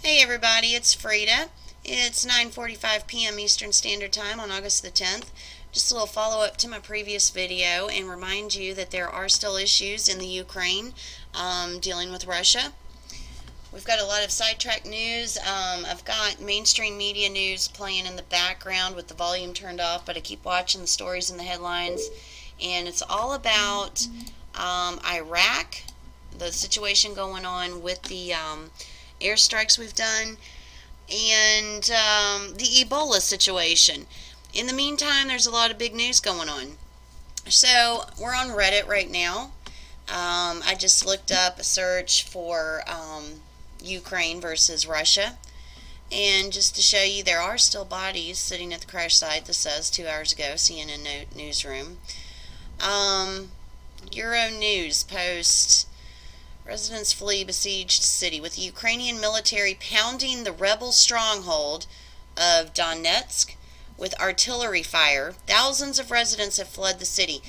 Hey everybody, it's Frida. It's 9:45 p.m. Eastern Standard Time on August the 10th. Just a little follow-up to my previous video and remind you that there are still issues in the Ukraine dealing with Russia. We've got a lot of sidetrack news. I've got mainstream media news playing in the background with the volume turned off, but I keep watching the stories and the headlines, and it's all about Iraq, the situation going on with the airstrikes we've done, and the Ebola situation. In the meantime, there's a lot of big news going on. So we're on Reddit right now. I just looked up a search for Ukraine versus Russia. And just to show you, there are still bodies sitting at the crash site. This says 2 hours ago, CNN newsroom. Euro News posts, residents flee besieged city with the Ukrainian military pounding the rebel stronghold of Donetsk with artillery fire. Thousands of residents have fled the city.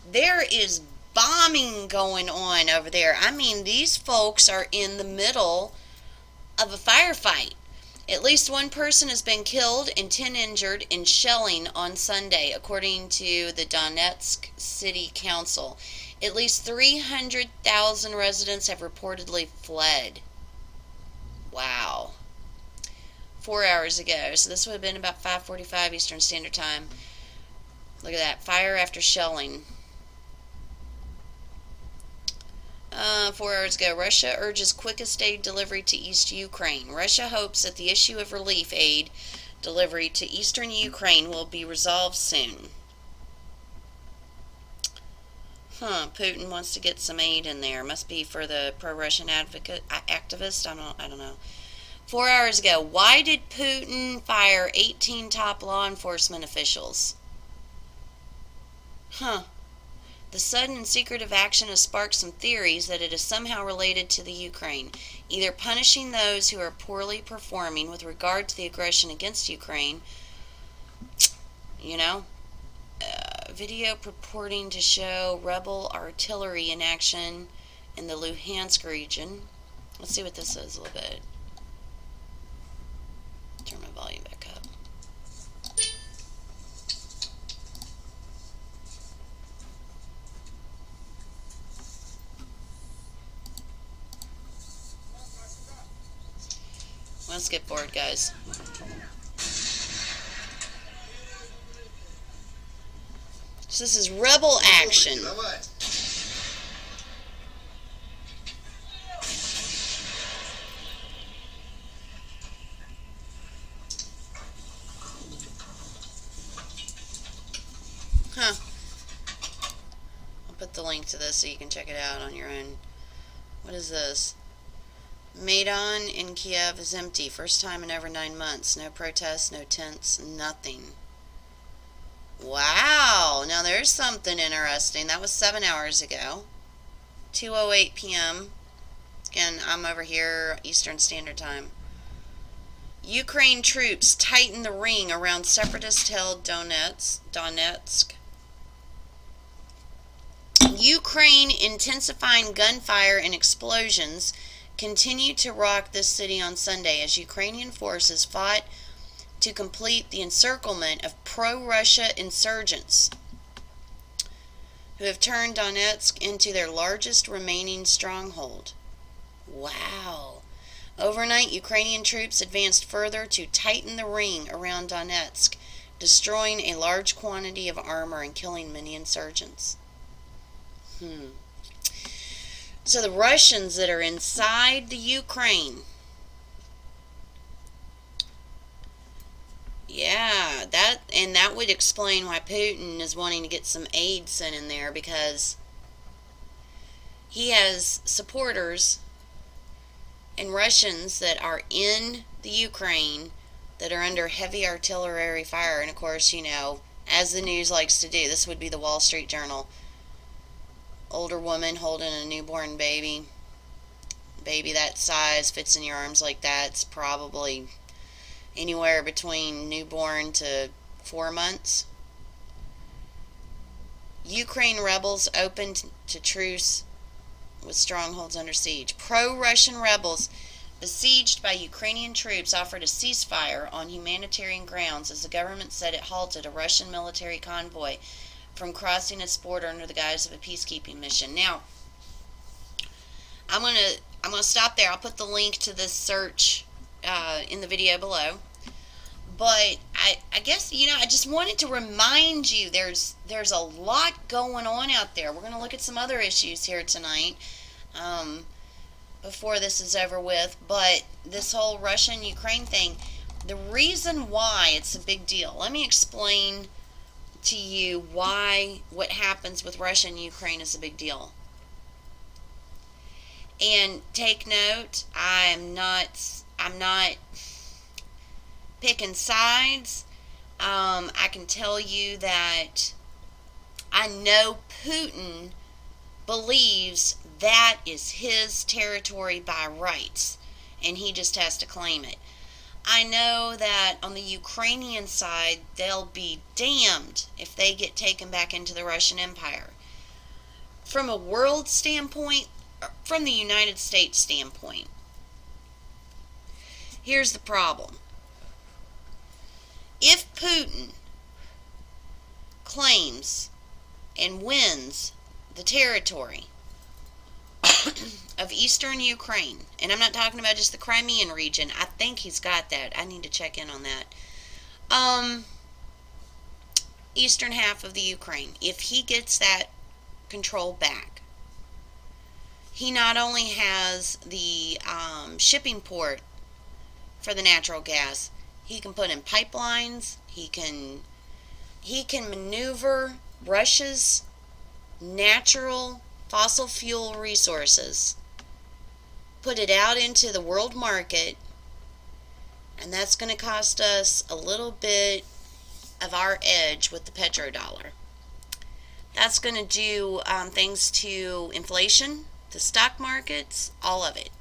There is bombing going on over there. I mean, these folks are in the middle of a firefight. At least one person has been killed and 10 injured in shelling on Sunday, according to the Donetsk City Council. At least 300,000 residents have reportedly fled. Wow. 4 hours ago. So this would have been about 5:45 Eastern Standard Time. Look at that. Fire after shelling. 4 hours ago. Russia urges quickest aid delivery to East Ukraine. Russia hopes that the issue of relief aid delivery to eastern Ukraine will be resolved soon. Putin wants to get some aid in there. Must be for the pro-Russian activist. I don't know. 4 hours ago. Why did Putin fire 18 top law enforcement officials? The sudden and secretive action has sparked some theories that it is somehow related to the Ukraine, either punishing those who are poorly performing with regard to the aggression against Ukraine. Video purporting to show rebel artillery in action in the Luhansk region. Let's see what this is a little bit. Turn my volume back up. Let's get bored, guys. So this is rebel action. I'll put the link to this so you can check it out on your own. What is this? Maidan in Kiev is empty. First time in over 9 months. No protests, no tents, nothing. Wow. Now there's something interesting. That was 7 hours ago. 2:08 p.m. Again, I'm over here, Eastern Standard Time. Ukraine troops tighten the ring around separatist-held Donetsk. Ukraine intensifying gunfire and explosions continued to rock this city on Sunday as Ukrainian forces fought to complete the encirclement of pro-Russia insurgents who have turned Donetsk into their largest remaining stronghold. Wow. Overnight, Ukrainian troops advanced further to tighten the ring around Donetsk, destroying a large quantity of armor and killing many insurgents. So the Russians that are inside the Ukraine, yeah, that would explain why Putin is wanting to get some aid sent in there, because he has supporters and Russians that are in the Ukraine that are under heavy artillery fire. And of course, as the news likes to do, this would be the Wall Street Journal. Older woman holding a newborn baby. Baby that size fits in your arms like that. It's probably anywhere between newborn to 4 months. Ukraine rebels opened to truce with strongholds under siege. Pro-Russian rebels Besieged by Ukrainian troops offered a ceasefire on humanitarian grounds as the government said it halted a Russian military convoy from crossing its border under the guise of a peacekeeping mission. Now, I'm gonna stop there. I'll put the link to this search in the video below. But I guess, I just wanted to remind you there's a lot going on out there. We're going to look at some other issues here tonight before this is over with. But this whole Russia-Ukraine thing, the reason why it's a big deal, let me explain to you why what happens with Russia and Ukraine is a big deal. And take note, I'm not picking sides. I can tell you that I know Putin believes that is his territory by rights, and he just has to claim it. I know that on the Ukrainian side, they'll be damned if they get taken back into the Russian Empire. From a world standpoint, from the United States standpoint, here's the problem. If Putin claims and wins the territory of eastern Ukraine, and I'm not talking about just the Crimean region, I think he's got that. I need to check in on that. Eastern half of the Ukraine, if he gets that control back, he not only has the shipping port for the natural gas, he can put in pipelines, he can maneuver Russia's natural fossil fuel resources, put it out into the world market, and that's going to cost us a little bit of our edge with the petrodollar. That's going to do things to inflation, the stock markets, all of it.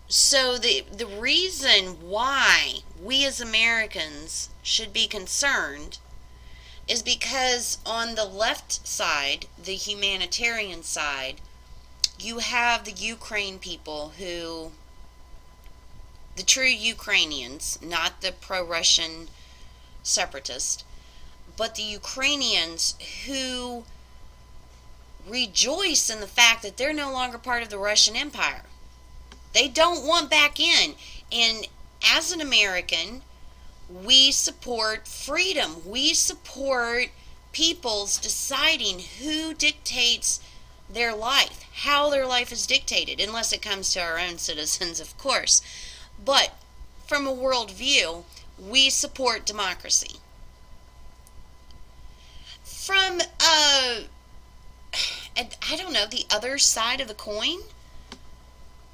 So the reason why we as Americans should be concerned is because on the left side, the humanitarian side, you have the Ukraine people who, the true Ukrainians, not the pro-Russian separatists, but the Ukrainians who rejoice in the fact that they're no longer part of the Russian Empire. They don't want back in. And as an American, we support freedom. We support people's deciding who dictates their life, how their life is dictated, unless it comes to our own citizens, of course. But from a world view, we support democracy. From, I don't know, the other side of the coin,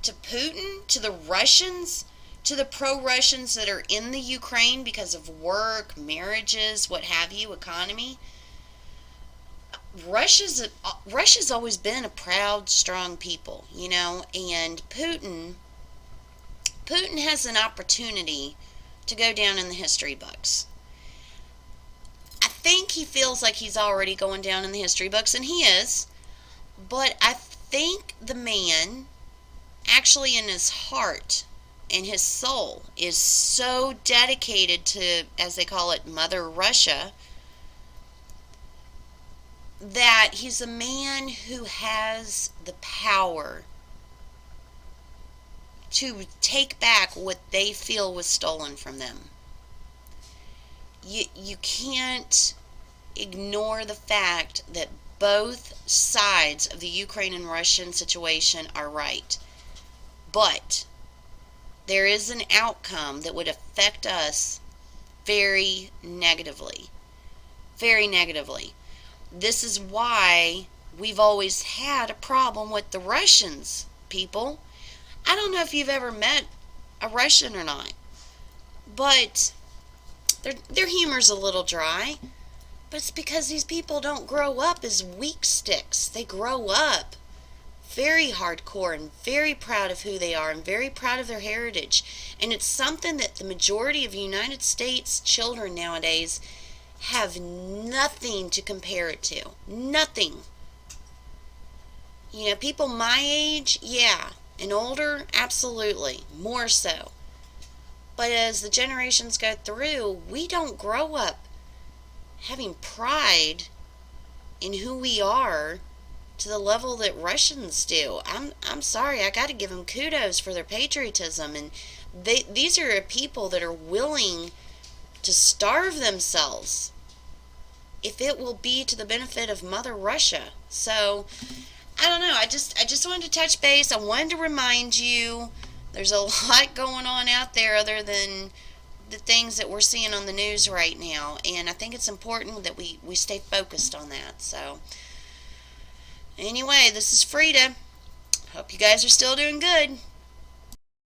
to Putin, to the Russians, to the pro-Russians that are in the Ukraine because of work, marriages, what have you, economy. Russia's always been a proud, strong people, and Putin has an opportunity to go down in the history books. I think he feels like he's already going down in the history books, and he is, but I think the man, actually in his heart and his soul, is so dedicated to, as they call it, Mother Russia, that he's a man who has the power to take back what they feel was stolen from them. You can't ignore the fact that both sides of the Ukraine and Russian situation are right. But there is an outcome that would affect us very negatively. Very negatively. This is why we've always had a problem with the Russians, people. I don't know if you've ever met a Russian or not, but their humor's a little dry. But it's because these people don't grow up as weak sticks. They grow up very hardcore and very proud of who they are and very proud of their heritage. And it's something that the majority of United States children nowadays have nothing to compare it to. Nothing. People my age, yeah, And older, absolutely, more so. But as the generations go through, we don't grow up having pride in who we are to the level that Russians do. I'm sorry, I got to give them kudos for their patriotism, and these are people that are willing to starve themselves if it will be to the benefit of Mother Russia. So I don't know. I just wanted to touch base. I wanted to remind you there's a lot going on out there other than the things that we're seeing on the news right now, and I think it's important that we stay focused on that. So anyway, this is Frida. Hope you guys are still doing good.